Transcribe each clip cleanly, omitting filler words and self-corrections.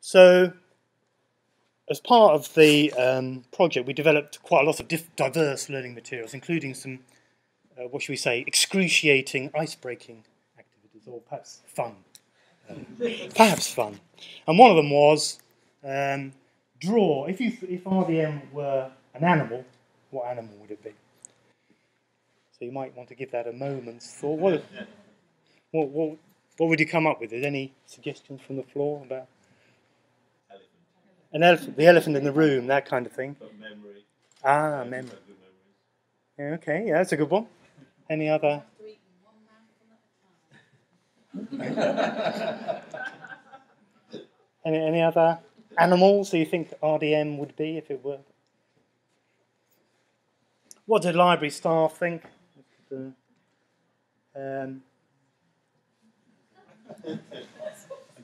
So, as part of the project, we developed quite a lot of diverse learning materials, including some, what should we say, excruciating ice-breaking activities, or perhaps fun. Perhaps fun. And one of them was draw. If RDM were an animal, what animal would it be? So you might want to give that a moment's thought. What would you come up with? Is any suggestions from the floor about? An elephant, the elephant in the room, that kind of thing. But memory. Ah, memory. Yeah, okay, yeah, that's a good one. Any other? Any other animals do you think RDM would be if it were? What did library staff think? There's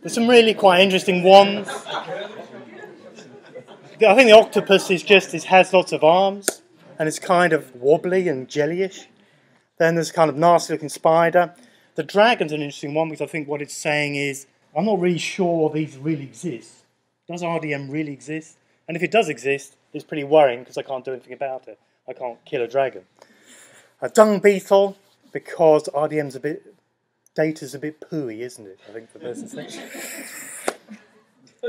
some really quite interesting ones. I think the octopus has lots of arms, and it's kind of wobbly and jellyish. Then there's kind of nasty-looking spider. The dragon's an interesting one because I think what it's saying is, I'm not really sure these really exist. Does RDM really exist? And if it does exist, it's pretty worrying because I can't do anything about it. I can't kill a dragon. A dung beetle, because data's a bit pooey, isn't it? I think the person saying.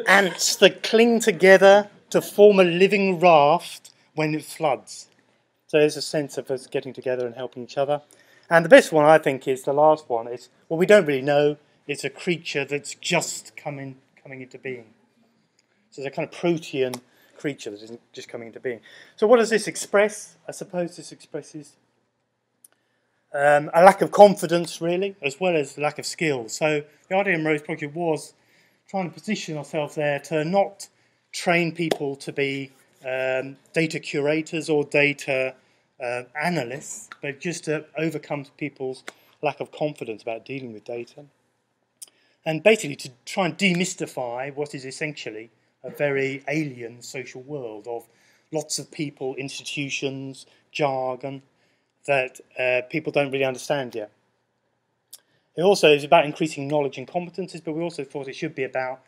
Ants that cling together to form a living raft when it floods. So there's a sense of us getting together and helping each other. And the best one, I think, is the last one. It's, well, we don't really know. It's a creature that's just coming into being. So it's a kind of protean creature that isn't just coming into being. So what does this express? I suppose this expresses a lack of confidence, really, as well as lack of skills. So the RDM Rose project was trying to position ourselves there to not train people to be data curators or data analysts, but just to overcome people's lack of confidence about dealing with data. And basically to try and demystify what is essentially a very alien social world of lots of people, institutions, jargon that people don't really understand yet. It also is about increasing knowledge and competences, but we also thought it should be about,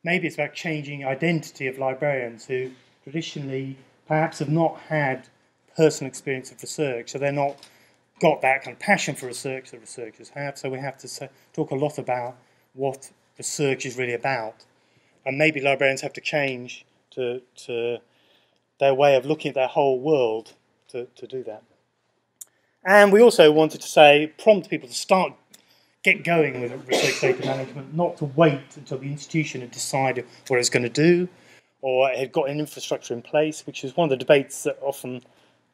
maybe it's about changing identity of librarians who traditionally perhaps have not had personal experience of research, so they're not got that kind of passion for research that researchers have, so we have to talk a lot about what research is really about. And maybe librarians have to change to their way of looking at their whole world to do that. And we also wanted to prompt people to get going with research data management, not to wait until the institution had decided what it was going to do, or it had got an infrastructure in place, which is one of the debates that often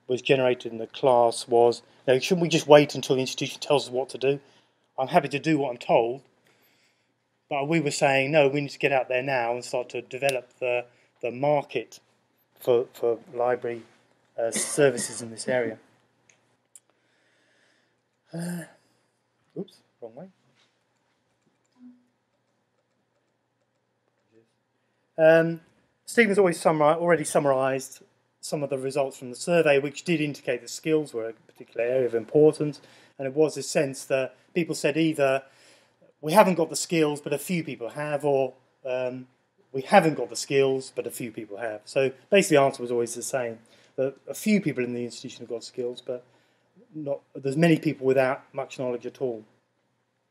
was generated in the class was, shouldn't we just wait until the institution tells us what to do? I'm happy to do what I'm told, but we were saying, no, we need to get out there now and start to develop the market for library services in this area. Oops, wrong way. Stephen's already summarised some of the results from the survey, which did indicate that skills were a particular area of importance, and it was a sense that people said either we haven't got the skills, but a few people have, or we haven't got the skills, but a few people have. So basically the answer was always the same, that a few people in the institution have got skills, but there's many people without much knowledge at all.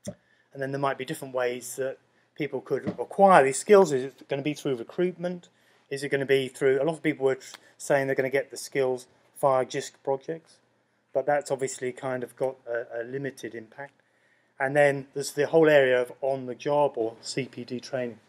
And then there might be different ways that people could acquire these skills. Is it going to be through recruitment? Is it going to be through, a lot of people were saying they're going to get the skills via JISC projects, but that's obviously kind of got a limited impact. And then there's the whole area of on-the-job or CPD training.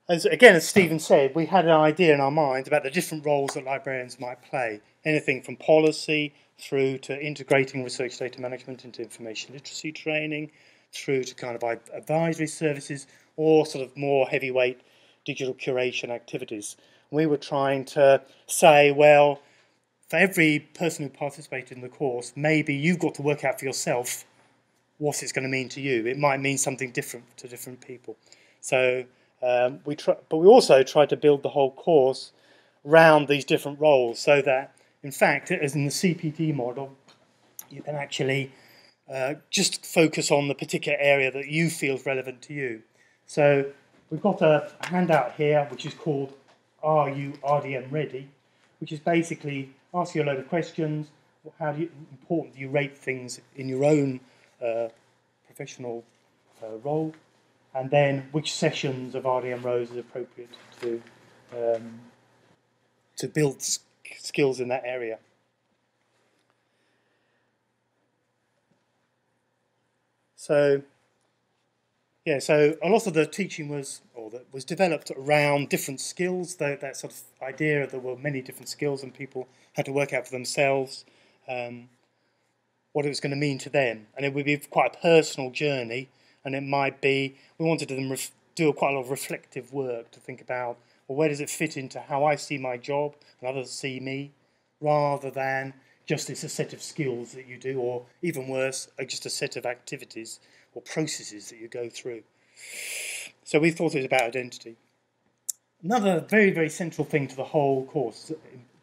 As Stephen said, we had an idea in our minds about the different roles that librarians might play. Anything from policy through to integrating research data management into information literacy training, through to kind of advisory services, or sort of more heavyweight digital curation activities. We were trying to say, well, for every person who participated in the course, maybe you've got to work out for yourself what it's going to mean to you. It might mean something different to different people. So but we also tried to build the whole course around these different roles so that, in fact, as in the CPD model, you can actually just focus on the particular area that you feel is relevant to you. So we've got a handout here which is called Are You RDM Ready? Which is basically ask you a load of questions. How important do you rate things in your own professional role? And then which sessions of RDM Rose is appropriate to build skills in that area. So, yeah, so a lot of the teaching was developed around different skills, that sort of idea that there were many different skills and people had to work out for themselves what it was going to mean to them. And it would be quite a personal journey, and it might be, we wanted them to do quite a lot of reflective work to think about, well, where does it fit into how I see my job and others see me, rather than just it's a set of skills that you do, or even worse, just a set of activities or processes that you go through. So we thought it was about identity. Another very, very central thing to the whole course,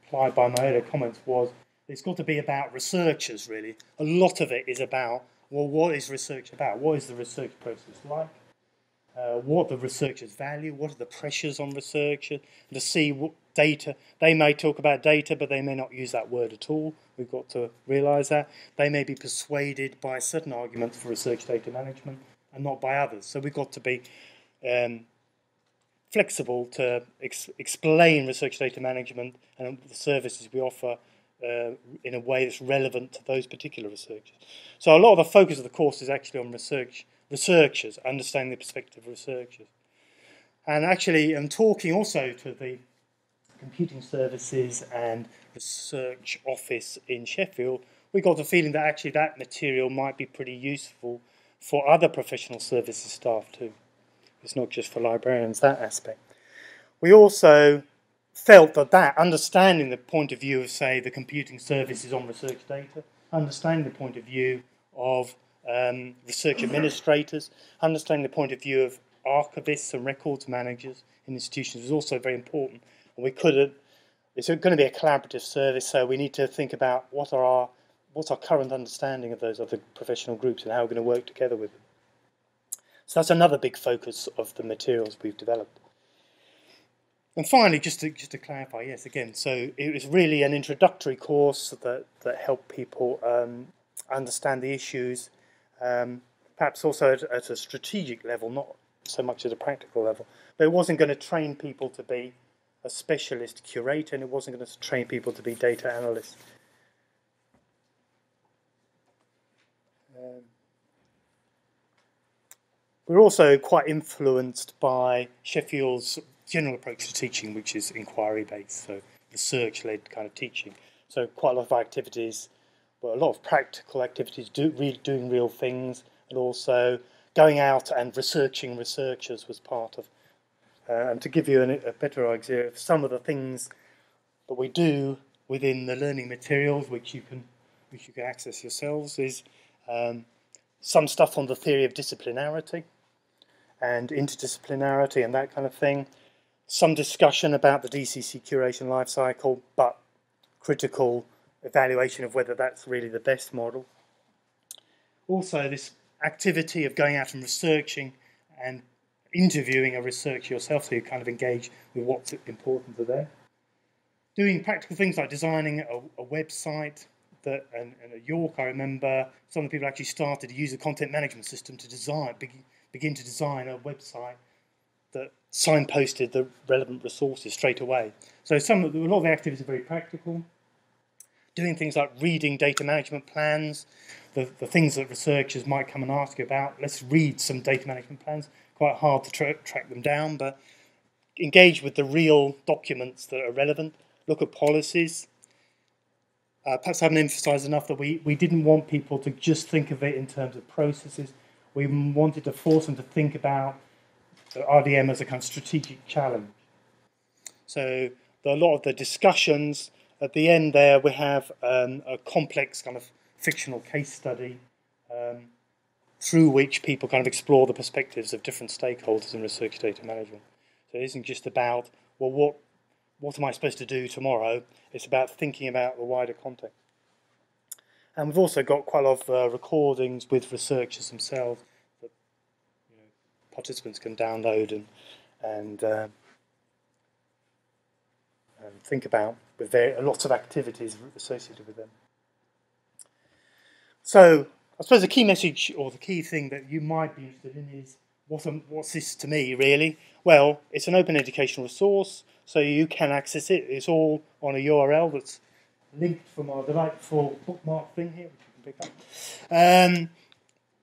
implied by my earlier comments, was it's got to be about researchers, really. A lot of it is about, well, what is research about? What is the research process like? What the researchers value? What are the pressures on researchers? To see what data, they may talk about data, but they may not use that word at all. We've got to realise that. They may be persuaded by certain arguments for research data management and not by others. So we've got to be flexible to explain research data management and the services we offer in a way that's relevant to those particular researchers. So a lot of the focus of the course is actually on researchers, understanding the perspective of researchers. And actually, I'm talking also to the computing services and research office in Sheffield, we got the feeling that actually that material might be pretty useful for other professional services staff too. It's not just for librarians, that aspect. We also felt that understanding the point of view of, say, the computing services on research data, understanding the point of view of research administrators, understanding the point of view of archivists and records managers in institutions was also very important. And we couldn't, it's going to be a collaborative service, so we need to think about what's our current understanding of those other professional groups and how we're going to work together with them. So that's another big focus of the materials we've developed. And finally, just to clarify, yes, again, so it was really an introductory course that helped people understand the issues, perhaps also at a strategic level, not so much at a practical level. But it wasn't going to train people to be a specialist curator, and it wasn't going to train people to be data analysts. We're also quite influenced by Sheffield's general approach to teaching, which is inquiry-based, so research-led kind of teaching. So quite a lot of activities, well, a lot of practical activities, doing real things, and also going out and researching researchers was part of. And to give you a better idea of some of the things that we do within the learning materials, which you can access yourselves, is some stuff on the theory of disciplinarity and interdisciplinarity and that kind of thing. Some discussion about the DCC curation life cycle, but critical evaluation of whether that's really the best model. Also, this activity of going out and researching and interviewing a researcher yourself, so you kind of engage with what's important to them. Doing practical things like designing a website. And at York, I remember some of the people actually started to use a content management system to begin to design a website that signposted the relevant resources straight away. So a lot of the activities are very practical. Doing things like reading data management plans, the things that researchers might come and ask you about. Let's read some data management plans. Quite hard to track them down, but engage with the real documents that are relevant. Look at policies. Perhaps I haven't emphasised enough that we didn't want people to just think of it in terms of processes. We wanted to force them to think about RDM as a kind of strategic challenge. So a lot of the discussions, at the end there we have a complex kind of fictional case study through which people kind of explore the perspectives of different stakeholders in research data management. So it isn't just about, well, what am I supposed to do tomorrow? It's about thinking about the wider context. And we've also got quite a lot of recordings with researchers themselves that participants can download and think about with lots of activities associated with them. So I suppose the key message or the key thing that you might be interested in is what's this to me really? Well, it's an open educational resource, so you can access it. It's all on a URL that's linked from our delightful bookmark thing here, which you can pick up.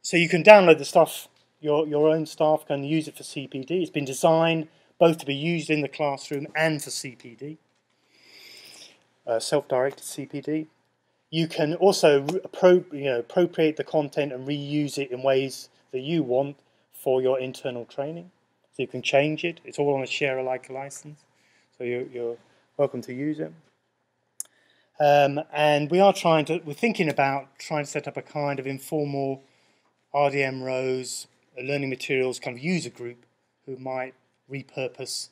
So you can download the stuff. Your own staff can use it for CPD. It's been designed both to be used in the classroom and for CPD, self-directed CPD. You can also appropriate the content and reuse it in ways that you want for your internal training. So you can change it. It's all on a share-alike license, so you're welcome to use it. And we're thinking about trying to set up a kind of informal RDM Rose learning materials kind of user group who might repurpose,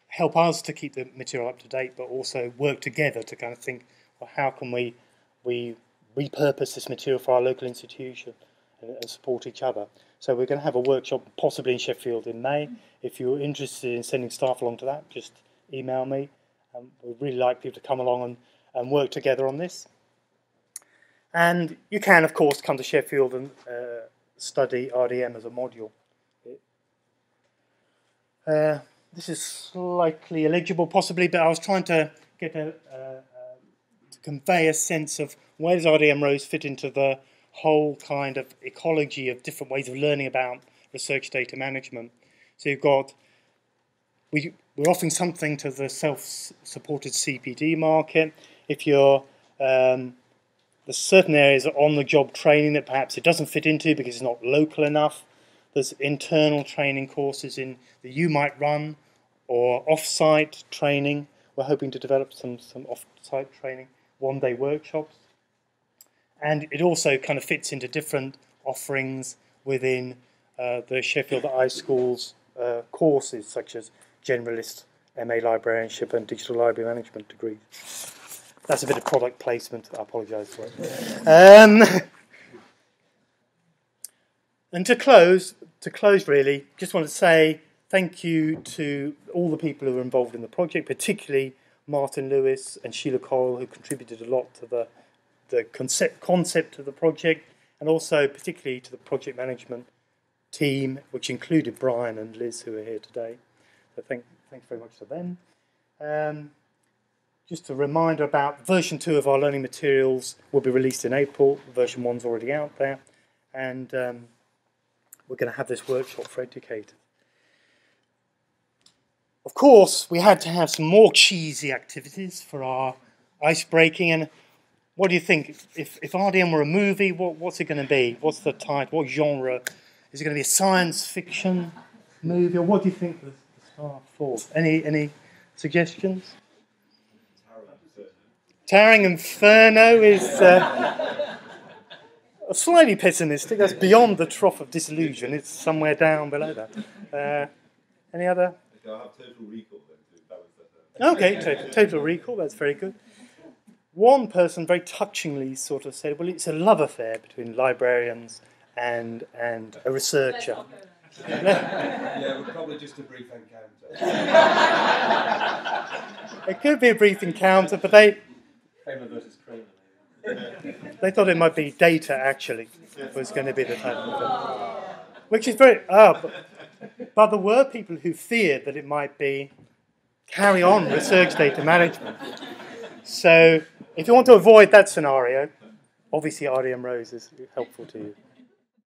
help us to keep the material up to date, but also work together to kind of think, well, how can we repurpose this material for our local institution and support each other. So we're going to have a workshop possibly in Sheffield in May. If you're interested in sending staff along to that, just email me. We'd really like people to come along and work together on this. And you can, of course, come to Sheffield and study RDM as a module. This is slightly illegible, possibly, but I was trying to get to convey a sense of where does RDM Rose fit into the whole kind of ecology of different ways of learning about research data management. So you've got, we're offering something to the self-supported CPD market. If you're, there's certain areas of on-the-job training that perhaps it doesn't fit into because it's not local enough. There's internal training courses that you might run, or off-site training. We're hoping to develop some off-site training, one-day workshops. And it also kind of fits into different offerings within the Sheffield iSchools courses, such as generalist MA librarianship and digital library management degrees. That's a bit of product placement. I apologise for it. And to close really, just want to say thank you to all the people who were involved in the project, particularly Martin Lewis and Sheila Cole, who contributed a lot to the concept of the project, and also particularly to the project management team, which included Brian and Liz, who are here today. So thanks very much to them. Just a reminder about version 2 of our learning materials will be released in April. Version 1's already out there. And we're going to have this workshop for educators. Of course, we had to have some more cheesy activities for our ice-breaking. And what do you think? If RDM were a movie, what's it going to be? What's the title? What genre? Is it going to be a science fiction movie? Or what do you think the staff thought? Any suggestions? Towering Inferno is slightly pessimistic. That's beyond the trough of disillusion. It's somewhere down below that. Any other? I'll have Total Recall then to balance that out. Okay, Total Recall, that's very good. One person very touchingly sort of said, well, it's a love affair between librarians and a researcher. Yeah, we're probably just a brief encounter. It could be a brief encounter, but they thought it might be data, actually, was going to be the title. Which is very... but there were people who feared that it might be carry on research data management. So if you want to avoid that scenario, obviously RDM Rose is helpful to you.